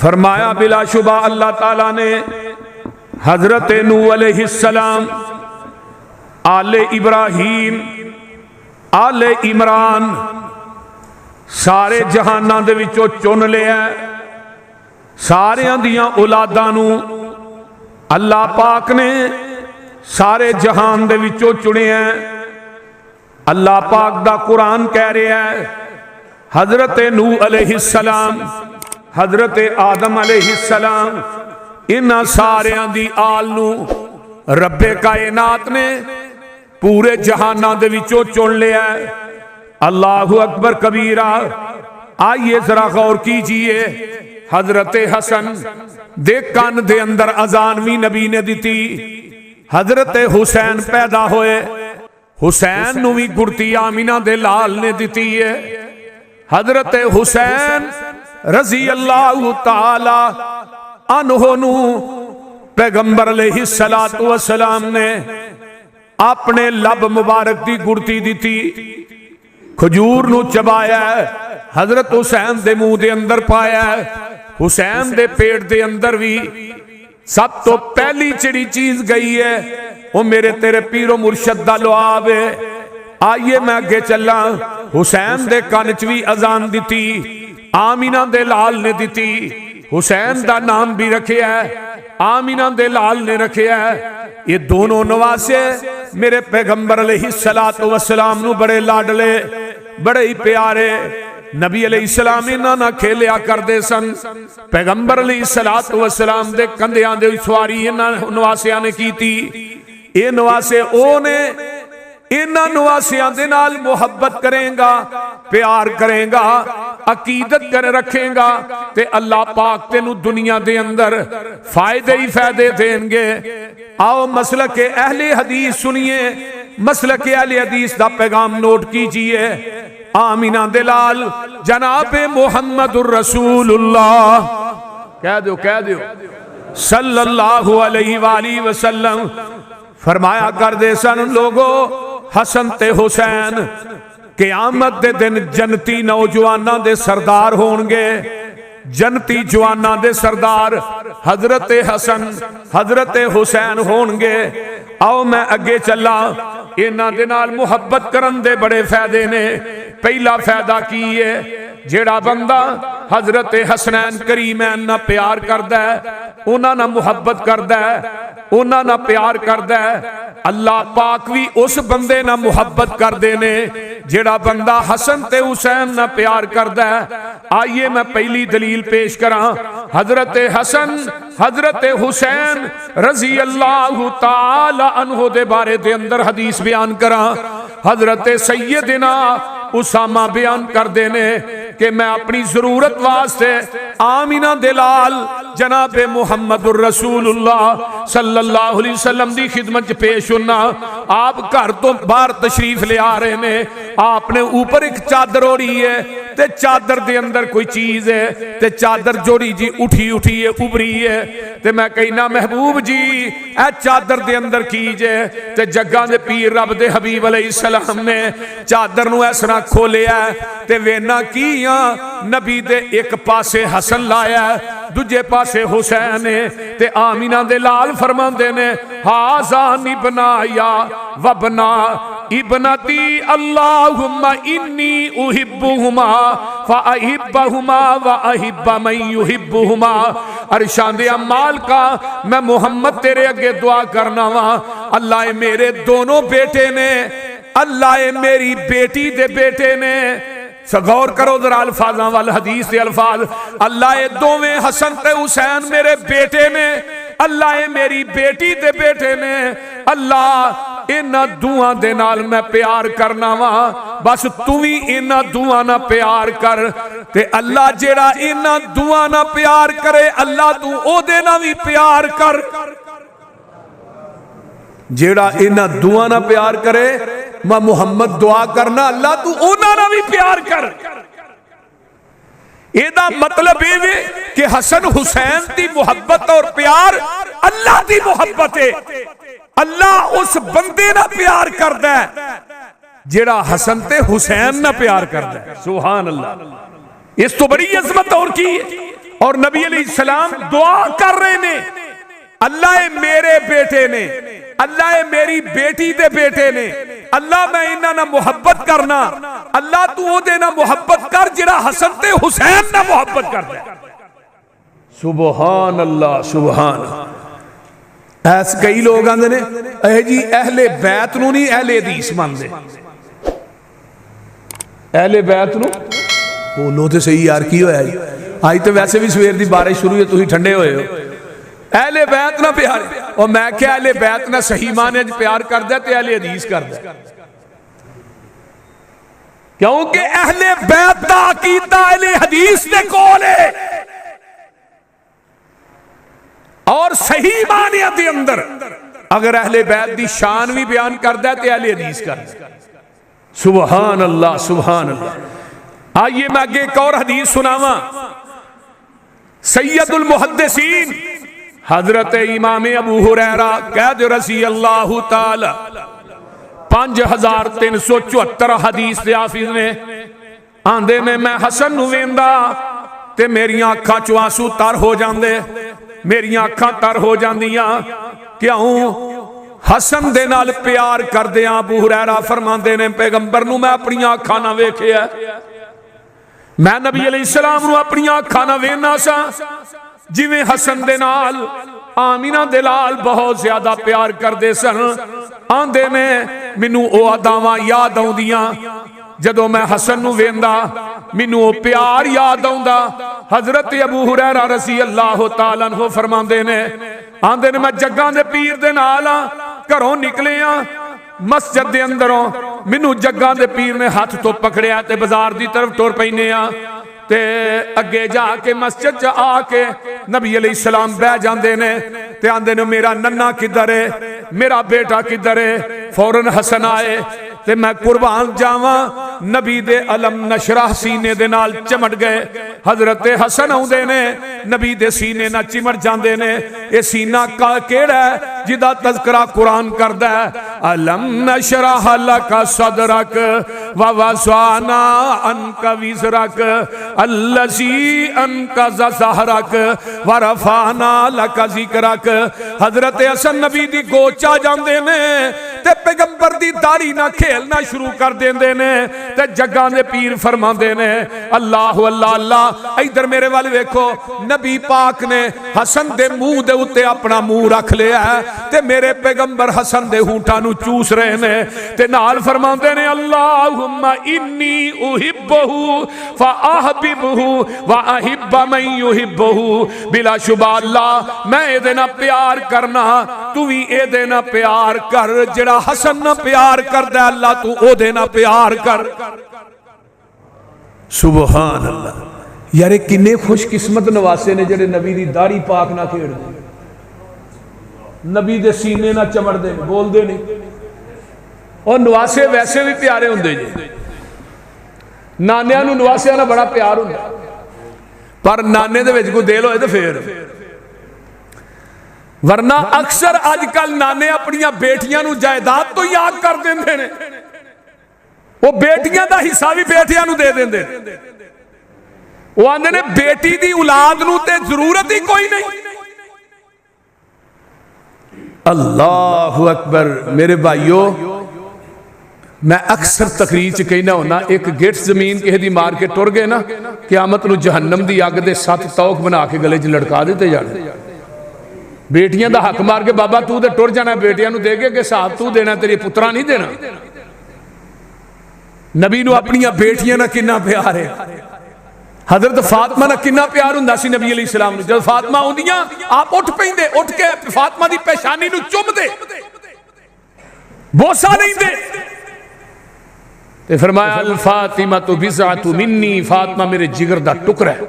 फरमाया बिलाशुबा अल्लाह ताला ने हजरत नूह अलैहिस्सलाम, आले इब्राहीम, आले इमरान सारे जहानां दे विचों चुन लिया। सारियां दियां औलादां नूं अल्लाह पाक ने सारे जहान दे विचों चुनिया। अल्लाह पाक दा कुरान कह रहा है हजरत नूह अलैहिस्सलाम, हजरत आदम अलैहिस्सलाम, इन्हां सारियां दी आल नूं रब्बे कायनात ने पूरे जहानां दे विचों चुन लिया। अल्लाहु अकबर कबीरा। आइए जरा गौर कीजिए, हजरत हसन दे कान दे अंदर अजान भी नबी ने दी। हजरत हुसैन पैदा होए, हुसैन नूं भी गुड़ती आमिना दे लाल ने दी है। हजरत हुसैन रजी अल्लाह ताला अन्हु नूं पैगंबर अलैहिस्सलातु वस्सलाम ने अपने लब मुबारक दी गुड़ती दी। खजूर नूं चबाया, हजरत हुसैन दे मुंह दे अंदर पाया। हुसैन दे पेट दे अंदर भी सब तो पहली चिड़ी चीज गई है वो मेरे तेरे पीरो मुर्शद दा लुआब है। आइए मैं अगे चला। हुसैन दे कान च भी अजान दी, आमीना दे लाल ने दी। हुसैन दा नाम भी रखिया है, आमीना दे लाल ने रखिया है। ये दोनों नवासे मेरे पैगंबर अलैहिस्सलातु वस्सलाम नूं बड़े लाडले, बड़े ही प्यारे। नबी अलैहिस्सलाम इन्हां नाल खेलिया करदे सन। पैगंबर अलैहिस्सलातु वस्सलाम दे कंधियां दे सवारी इन्हां नवासियां ने कीती। ये नवासे ओ ने, इन्हां नवासियां दे नाल मुहब्बत करेगा, प्यार करेगा, अकीदत कर रखेगा ते अल्लाह पाक तेनू दुनिया दे अंदर फायदे ही फायदे देंगे। आओ मसलक अहले हदीस सुनिए, मसलक अहले हदीस दा पैगाम नोट कीजिए। आमीना दे लाल जनाब मुहम्मदुर रसूलुल्लाह कह दो, कह दो सल्लल्लाहु अलैहि वसल्लम फरमाया कर दे सन लोगो, हसन ते हुसैन क़यामत दे दिन जन्नती नौजवानां दे सरदार होणगे। जन्नती जवानां दे सरदार हजरत हसन, हजरत हुसैन होणगे। आओ मैं अगे चला। इन्हां दे नाल मुहब्बत करन दे बड़े फायदे ने। पहला फायदा की है, जेड़ा बंदा हजरत हसनैन करीमैन ना प्यार करदा है, उन्हां नाल मुहब्बत करदा है, उन्हां नाल प्यार करदा है, अल्लाह पाक भी उस बंदे नाल मुहब्बत करदे ने जेड़ा बंदा हसन ते हुसैन नाल प्यार करदा है। आइए मैं पहली दलील पेश करा। हजरत हसन, हजरत हुसैन रजी अल्लाह ताला अन्हु दे बारे दे अंदर हदीस बयान करा। हजरत सैयदना उसामा बयान करते ने कि मैं अपनी जरूरत वास्ते आमीना दे लाल जनाब मुहम्मदुर रसूलुल्लाह सल्लल्लाहु अलैहि वसल्लम दी खिदमत च पेश होना। आप घर तो बाहर तशरीफ ले आ रहे ने, आपने ऊपर एक चादर ओढ़ी है ते चादर दे अंदर कोई चीज है ते चादर जोड़ी जी उठी उठी है, उभरी है। ते मैं कहना महबूब जी ए चादर दे अंदर कीज है। ते जग्गां दे पीर रब दे हबीब अलैहिस्सलाम ने चादर नूं इस तरह खोलिया ते वेना की नबी दे एक पासे हसन लाया, दूजे पासे हुसैन है। ते आमीना दे लाल फरमांदे ने हाज़ा निबना या वबना इबनती अल्लाहुम्मा इन्नी उहिब्बुहुमा फ़अहिब्बहुमा व अहिब्ब मन युहिब्बुहुमा। अरशां दे अम्माल का मैं मोहम्मद तेरे अगे दुआ करना वा, अल्लाह मेरे दोनों बेटे ने, अल्लाह मेरी बेटी दे बेटे ने। गौर करो जरा अल्फाजा वाल हदीस के अल्फाज, अल्लाह दोवें हसन ते हुसैन मेरे बेटे ने, अल्लाह मेरी बेटी दे बेटे ने। अल्लाह इन्हां दुआं दे नाल मैं प्यार करना वा, बस तू भी इन्हां दुआं ना प्यार कर। ते अल्लाह जेड़ा इन्हां दुआं ना प्यार करे, अल्लाह तू ओदे नाल भी प्यार कर। जेड़ा इन्हां दुआं ना प्यार करे, मैं मुहम्मद दुआ करना अल्लाह तू उन्हां नाल भी प्यार कर। एदा मतलब ये कि हसन हुसैन की मुहब्बत और प्यार अल्लाह की मुहब्बत है। अल्लाह उस बंदे ना प्यार करदा है जेड़ा हसन ते हुसैन ना प्यार करदा है। सुभान अल्लाह। इस तो बड़ी अजमत और की है। और नबी अलैहिस्सलाम दुआ कर रहे ने, अल्लाह मेरे बेटे ने, अल्लाह मेरी बेटी दे बेटे ने, अल्लाह मैं इन्हां नाल मुहब्बत करना, अल्लाह तू ओदे नाल मुहब्बत कर जिहड़ा हसन ते हुसैन नाल मुहब्बत करदा है। सुबहान अल्लाह सुबहान। ऐस कई लोग आंदे ने ए जी अहले बैत नूं नहीं अहले हदीस मनदे। अहले बैत नूं बोलो तो सही यार, की होया जी? अज तो वैसे भी सवेर की बारिश शुरू है, तुसीं ठंडे होए हो। अहले बैत ना प्यार, और मैं क्या अहले बैत ना सही माने प्यार करदा ते अहले हदीस करदा, क्योंकि अहले बैत दा अकीदा अहले हदीस दे कोल है, और सही मानिया दे अंदर अगर अहले बैत दी शान भी बयान करदा ते अहले हदीस करदा। सुभान अल्लाह सुभान अल्लाह। आइए मैं आगे एक और हदीस सुनावा। सैयदुल मुहद्दिसीन हजरत इमाम अबू हुरैरा कहद रसी अल्लाह ताला 5374 हदीस दे हाफिज ने आंदे ने मैं हसन नूं वेंदा ते मेरियां अखां चों आंसू तर हो जांदे, मेरियां अखां तर हो जांदियां। क्यों? हसन दे नाल प्यार करदे आ। अबू हुरैरा फरमांदे ने पैगंबर नूं मैं अपनियां अखां नाल वेखिया, मैं नबी अलैहिस्सलाम नूं अपनियां अखां नाल वेखना सा जिवें हसन दे नाल आमीना दे लाल बहुत ज्यादा प्यार करदे सन। आंदे ने मैनू ओ अदावां याद आउंदियां जदों मैं हसन नूं वेंदा, मैनू ओ प्यार याद आउंदा। हजरत अबू हुरैरा रज़ी अल्लाह तआला अन्हु फरमांदे ने, आंदे ने मैं जग्गां दे पीर दे नाल घरों निकले मस्जिद दे अंदरों, मैनू जग्गां दे पीर ने हाथ तो पकड़िया ते बाजार दी तरफ टुर पैने ते अगे जाके मस्जिद च आके नबी अलैहिस्सलाम बह जांदे ने ते आंदे ने मेरा नन्ना किधर है, मेरा बेटा किधर है। फौरन हसन आए ते मैं कुर्बान जावा, नबी दे अलम नशरा सीने दे नाल चिमट गए। हजरत हसन आउंदे ने नबी दे सीने नाल चिमट जांदे ने। ये सीना केड़ा है जिदा तज़किरा कुरान करदा है, अलम नशरह लका सदरक व वज़अना अनका विज़रक अल्लज़ी अनक़ज़ ज़हरक व रफ़अना लका ज़िक्रक। हजरत हसन नबी दी गोचा जांदे ने ते पैगंबर दी दाढ़ी ना खेलना शुरू कर देंदे ने ते जग्गां दे पीर फरमांदे ने अल्लाह अल्लाह अल्लाह। इधर मेरे वाल वेखो, नबी पाक ने हसन दे मुंह दे उत्ते अपना मुंह रख लिया है ते मेरे पैगंबर हसन दे होंठां नूं चूस रहे ने ते नाल फरमांदे ने अल्लाहुम्मा इन्नी उहिब्बहु फ अहबिबहु व अहिब्ब मन युहिब्बहु। बिला शुबा अल्लाह मैं इहदे नाल प्यार करना, तू भी इहदे नाल प्यार कर। जेड़ा हसन नाल प्यार करदा अल्लाह तू ओदे नाल प्यार कर। सुभान अल्लाह। यार किन्ने खुशकिस्मत नवासे ने जेड़े नबी दी दाढ़ी पाक ना खेड़दे, नबी दे सीने ना चमड़दे, बोलदे नहीं। और नवासे वैसे भी प्यारे हुंदे जी, नानिया नूं नवासिया नाल बड़ा प्यार हुंदा, पर नाने दे विच कोई दिल होए ते फिर, वरना अक्सर अजकल नाने अपनियां बेटियां नूं जायदाद तो याद कर देंदे ने, वो बेटियां दा हिस्सा भी बेटियां नूं दे देंदे। वो आंदे ने बेटी दी औलाद नूं ते जरूरत ही कोई नहीं। अल्लाहु अकबर। मेरे भाइयों, मैं अक्सर तकरीर च कहना होना, एक गिठ जमीन किसी दी मार के टुर गए ना, क़यामत नूं जहन्नम दी अग दे 7 तौक बना के गले च लटका दिते जाने। बेटियां दा हक मार के बाबा तू तो टुर जाना, बेटियां नूं दे के हिसाब तू देना, तेरे पुत्रा नहीं देना। नबी नूं अपनियां बेटियां नाल किन्ना प्यार है। हजरत फातिमा नाल किन्ना प्यार हुंदा सी नबी अलैहिस्सलाम नूं। जब फातिमा आउंदियां आप उठ पैंदे, उठ के फातिमा दी पेशानी नूं चुमदे, बोसा नहीं दे ते फरमाया अल फातिमा तु बिज़अतु मिन्नी, फातिमा मेरे जिगर दा टुकड़ा है।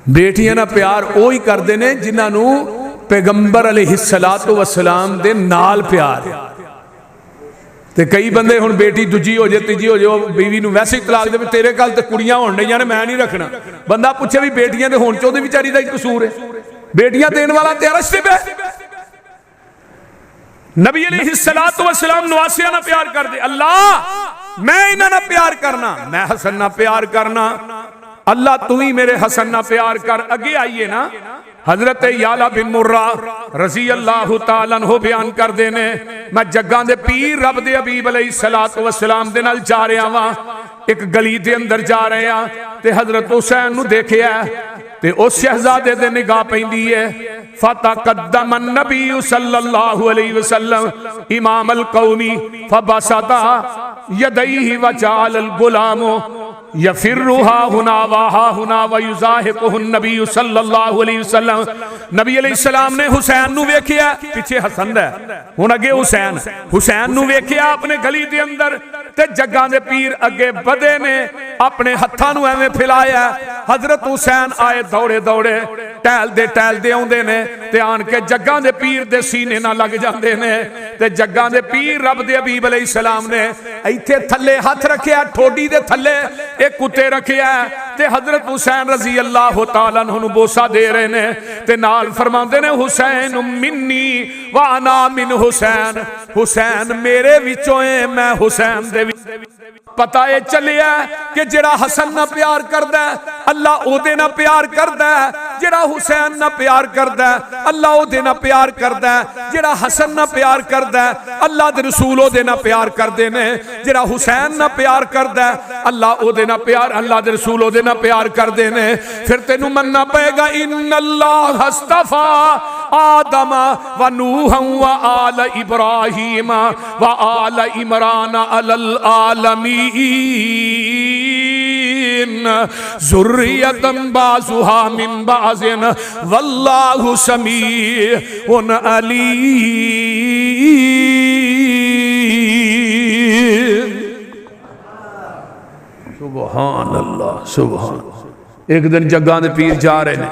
बेटियां ना प्यार वो ही करते हैं जिन्होंने पैगंबर अलैहिस्सलातु वस्सलाम दे नाल प्यार। ते कई बंदे हुण बेटी दूजी हो जाए तीजी हो जाए, बीवी नूं वैसे ही तलाक दे, तेरे गल ते कुड़ियां होण डईयां ने मैं नहीं रखना। बंदा पूछे भी बेटियां दे होण च ओहदी विचारी दा कसूर है? बेटियां देण वाला ते अरश ते बैठ। नबी अलैहिस्सलातु वस्सलाम नवासियां नाल प्यार करदे, अल्लाह मैं इन्हां नाल प्यार करना, मैं हसन नाल प्यार करना, अल्लाह तू ही मेरे हसन ना प्यार कर। अगे आइए ना, हजरत याला बिन मुर्रा रजी अल्लाह तआला अन्हु बयान करते ने, मैं जग्गां दे पीर रब दे हबीब अलैहिस्सलातु वस्सलाम दे नाल जा रहा वां, एक गली दे अंदर जा रहे हैं ते हजरत हुसैन नू देखिया ते उस शहजादे दे निगाह पैंदी है। फतकद्दम नबी सल्लल्लाहु अलैहि वसल्लम इमाम अल कौमी फबसता यदैहि वजाल अल गुलामो यफिरुहा हुना वाहा हुना वयुजाहिकुहु नबी सल्लल्लाहु अलैहि वसल्लम। नबी अलैहिस्सलाम ने हुसैन नू वेखिया, पीछे हसन है हुण अगे हुसैन, हुसैन नू वेखिया अपने गली दे अंदर ते जग्गां दे पीर अगे बधे ने, अपने हत्थां नू एवें फैलाया। हजरत हुसैन आए दौड़े दौड़े, टहलदे आउंदे ने ते आन के जग्गां दे पीर दे सीने ना लग जांदे ने ते जग्गां दे पीर रब दे हबीब अलैहिस्सलाम ने इत्थे थल्ले हथ रखिया, ठोडी दे थल्ले एक कुत्ते रखिया ते हजरत हुसैन रजी अल्लाह तआला अन्हु नू बोसा दे रहे ने ते नाल फरमांदे ने हुसैन मिन्नी व अना मिन हुसैन, हुसैन मेरे विचों है मैं हुसैन दे। पता है चलिया कि जेड़ा हसन ना प्यार करदा अल्लाह ओदे ना प्यार करदा, जेड़ा हुसैन ना प्यार करदा अल्लाह ओदे ना प्यार करदा, जेड़ा हसन ना प्यार करदा अल्लाह दे रसूल ओदे ना प्यार करदे ने, जेड़ा हुसैन ना प्यार करदा अल्लाह ओदे ना प्यार, अल्लाह दे रसूल ओदे ना प्यार करदे ने। फिर तेनू मनना पएगा इन्नल्लाह हस्तफा आदम व नूह व आल इब्राहीम व आल इमरान अलल आलमीन ज़ुर्रियतन बाज़ुहा मिन बाज़िन वल्लाहु समीउन अलीम। सुभान अल्लाह सुभान। एक दिन जग्गां दे पीर जा रहे ने,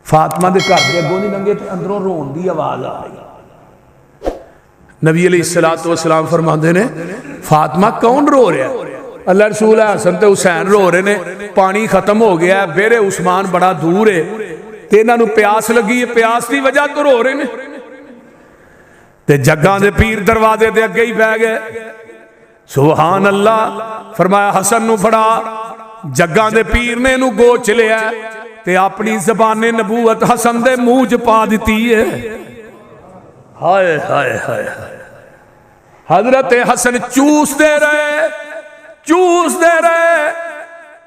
फातिमा दे घर दे अगों नहीं लंघे ते अंदरों रोन दी आवाज आ रही। नबी अलैहिस्सलातु वस्सलाम फरमाते ने फातिमा कौन रो रहा है? अल्लाह रसूल हसन ते हुसैन रो रहे ने, पानी खत्म हो गया, बेरे उस्मान बड़ा दूर है ते इन्हां नूं प्यास लगी है, प्यास की वजह तो रो रहे ने। ते जग्गां दे पीर दरवाजे दे अगे ही बह गए। सुभान अल्लाह। फरमाया हसन नूं फड़ा। जग्गां दे पीर ने इहनूं गोच लिया ते अपनी ज़बाने नबूवत हसन दे मुंह च पा दी है। हाय हाय हाय। हजरत हसन चूसते रहे,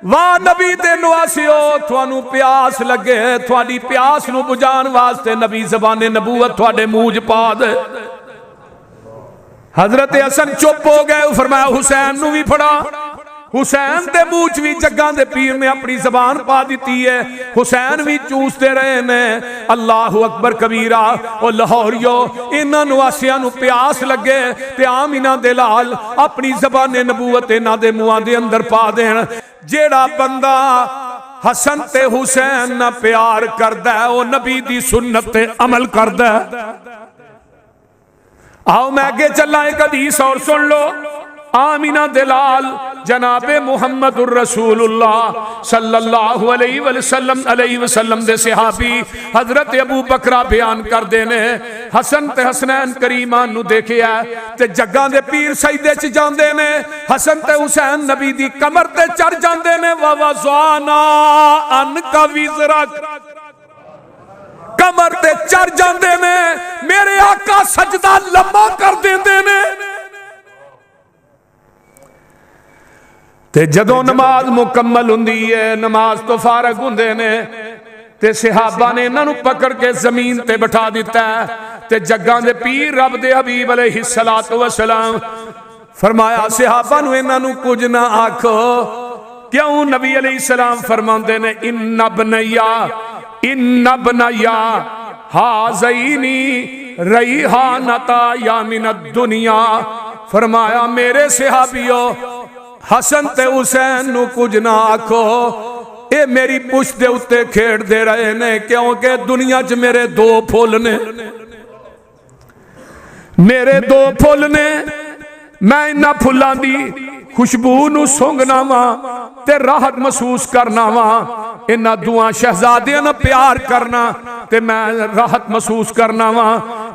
वाह नबी दे नवासियो थानू प्यास लगे, थोड़ी प्यास नू बुझाण वास्ते नबी ज़बाने नबूवत थोड़े मुंह च पा दे। हजरत हसन चुप हो गए। फरमाया हुसैन नू भी फड़ा। हुसैन दे मुंह च भी जग्गां दे पीर ने अपनी जबान पा दी है। हुसैन भी चूसते रहे ने। अल्लाह अकबर कबीरा। ओ लाहौरियो इन्हां नवासियां नू प्यास लगे ते आम इन्हां दे लाल अपनी ज़बाने नबूवत इन्हां दे मुंहां दे अंदर पा देण। जेड़ा बंदा हसन ते हुसैन ना प्यार करदा है ओ नबी दी सुन्नत ते अमल करदा है। आओ मैं अगे चला, एक हदीस और सुन लो। आमिना दलाल जनाबे मुहम्मदुर रसूलुल्लाह सल्लल्लाहु अलैहि वसल्लम दे सहाबी हजरत अबू बकरा बयान कर देने। हसन ते हसनैन करीमान नु देखिया ते जग्गां दे पीर सजदे च जांदे ने। हसन ते हुसैन नबी दी कमर ते चढ़ जांदे ने। वा वज़ाना अनका विज़रक, कमर ते चढ़ जांदे ने। मेरे आका सजदा लम्मा कर देंदे ने। ते जदों नमाज मुकम्मल हुंदी है, नमाज तो फारग हुंदे ने ते सहाबा ने इन्हां नूं पकड़ के जमीन ते बिठा दिता है। ते जग्गां दे पीर रब दे हबीब अलैहिस्सलातु वस्सलाम फरमाया सहाबा नूं इन्हां नूं कुछ ना आखो। क्यों? नबी अलैहिस्सलाम फरमांदे ने इन्ना बनैया हाज़ैनी रैहानता या मिनद दुनिया। फरमाया मेरे सहाबियो हसन ते हुसैन नू कुछ ना आखो, ये मेरी पुश्त दे उत्ते खेड़दे रहे ने। क्योंकि दुनिया च मेरे दो फुल ने, मेरे दो फुल ने। मैं इन्हां फुल्लां दी खुशबू नू सूंघना वा ते राहत महसूस करना वा। इन्हां दुआ शहजादियां नाल प्यार करना ते मैं राहत महसूस करना वा।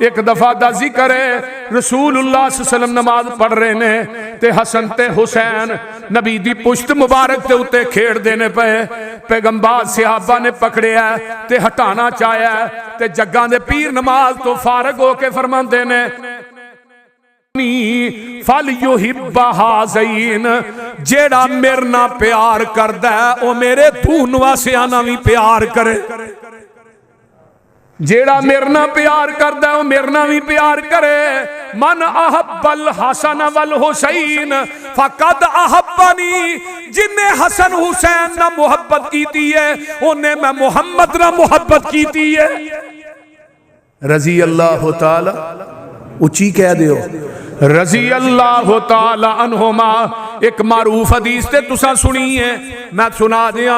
एक दफा दा जिक्र है, रसूलुल्लाह सल्लल्लाहु अलैहि वसल्लम नमाज पढ़ रहे ने ते हसन ते हुसैन नबी दी पुश्त मुबारक के उत्ते खेड़दे ने पे। पैगंबर सहाबा ने पकड़िया ते हटाना चाहया ते जग्गां दे पीर नमाज तो फारग होके फरमांदे ने फल युहिब्बा हाज़ैन, जेड़ा मेरे ना प्यार करदा है ओ मेरे धून वासियां ना भी प्यार करे। जेड़ा मेरे ना प्यार करदा है ओ मेरे ना भी प्यार करे। मन अहब्बल हसन वल हुसैन फकद अहब्बनी, जिन्ने हसन हुसैन ना मुहब्बत कीती है उन्हें मैं मुहम्मद ना मुहब्बत कीती है। रजी अल्लाह तआला, उची कह दियो रजी अल्लाह तआला अन्हुमा। एक मारूफ हदीस ते तुसा सुनी है, मैं सुना दिया।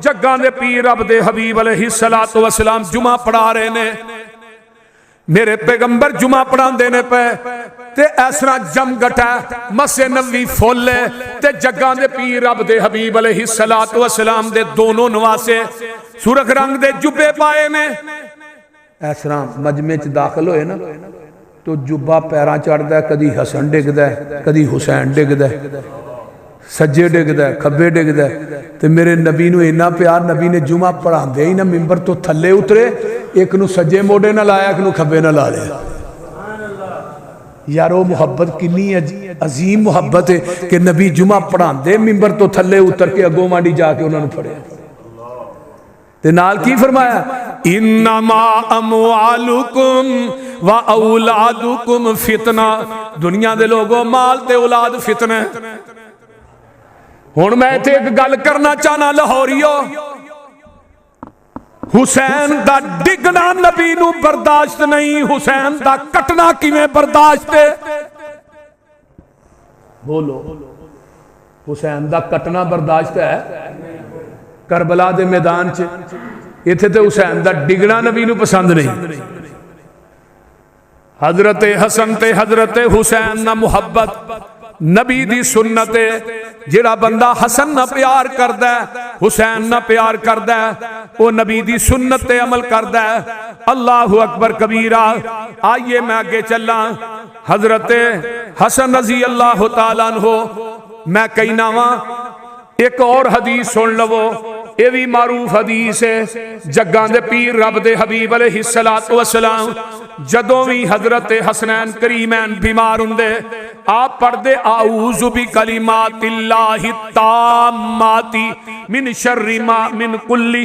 जग्गां दे पीर रब दे हबीब अलैहिस्सलातु वस्सलाम जुमा पढ़ा रहे ने, मेरे पैगंबर जुमा पढ़ांदे ने पे ते इस तरह जम गटा मस्जिद नबवी फुल ते जग्गां दे पीर रब दे हबीब अलैहिस्सलातु वस्सलाम दे दोनों नवासे सुरख रंग दे जुब्बे पाए ने। इस तरह मजमे च दाखिल होए ना तो जुब्बा पैरां चढ़दा है, कदी हसन डिगदा है, कदी हुसैन डिगदा है, सज्जे डिगदा है, खब्बे डिगदा है। ते मेरे नबी नूं इन्ना प्यार, नबी ने जुमा पढ़ांदे ही ना मिंबर तो थल्ले उतरे, एक नूं सज्जे मोढे नाल लाया, एक नूं खब्बे नाल ला लिया। यार वो मुहब्बत कितनी अजीम मुहब्बत है कि नबी जुमा पढ़ांदे मिंबर तो थल्ले उतर के अगों मांडी जाके उन्होंने फड़िया ते नाल की फरमाया, इन्नमा अमवालुकुम व औलादुकुम फितना। दुनिया दे लोगों माल ते औलाद फितना। हुण मैं इत्थे एक गल करना चाहना लाहौरियो, हुसैन दा डिगना नबी नूं बर्दाश्त नहीं, हुसैन दा कटना किवें बर्दाश्त है? बोलो, हुसैन दा कटना बर्दाश्त है? करबला दे मैदान च इत्थे ते हुसैन दा डिगना नबी नूं पसंद नहीं। हजरत हसन ते हजरत हुसैन ना मुहब्बत नबी दी सुन्नत है। जेड़ा बंदा हसन ना प्यार करदा है, हुसैन ना प्यार करदा है, वो नबी दी सुन्नत ते अमल करदा है। अल्लाहु अकबर कबीरा। आइए मैं आगे चला। हजरत हसन रजी अल्लाह तआला अन्हु मैं कहना वा, एक और हदीस सुन लवो, ये भी मारूफ हदीस है। जग्गां दे पीर रब दे हबीब अलैहिस्सलातु वस्सलाम जदों भी हजरत हसनैन करीमैन बीमार हुंदे आप पढ़दे आऊज़ु बि कलिमातिल्लाहि ताम्माति मिन शर्रि मा मिन कुल्ली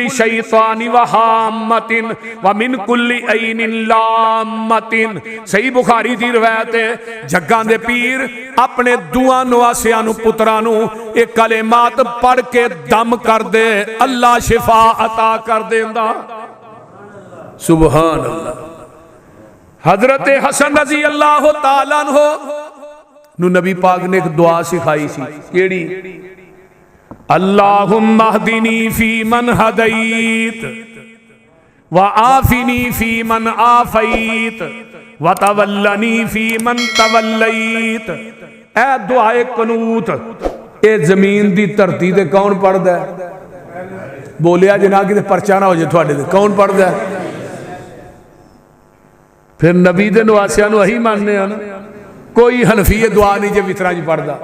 शैतानि व हाम्मतिन व मिन कुल्ली ऐनिन लाम्मतिन। सही बुखारी दी रिवायत है। जग्गां दे पीर अपने दुआ नवासियां नूं पुत्रां नूं एक कलिमात पढ़ के दम कर दे, अल्लाह शिफा अता कर देंदा। सुबहान अल्लाह। हजरत हसन रजी अल्लाह तआला अन्हु नु नबी पाक ने एक दुआ सिखाई सी, केड़ी? अल्लाहुम्मा हदिनी फी मन हदैत व आफिनी फी मन आफैत व तवल्लनी फी मन तवल्लैत। ए दुआए कनूत ए जमीन दी धरती ते कौन पढ़दा है? बोलिया जना कि परचा ना हो जाए थोड़े ते कौन पढ़दा है? फिर नबी दे नवासियां नूं अही मानने आ ना। कोई हनफी दुआ नहीं जे वितरा च पढ़दा।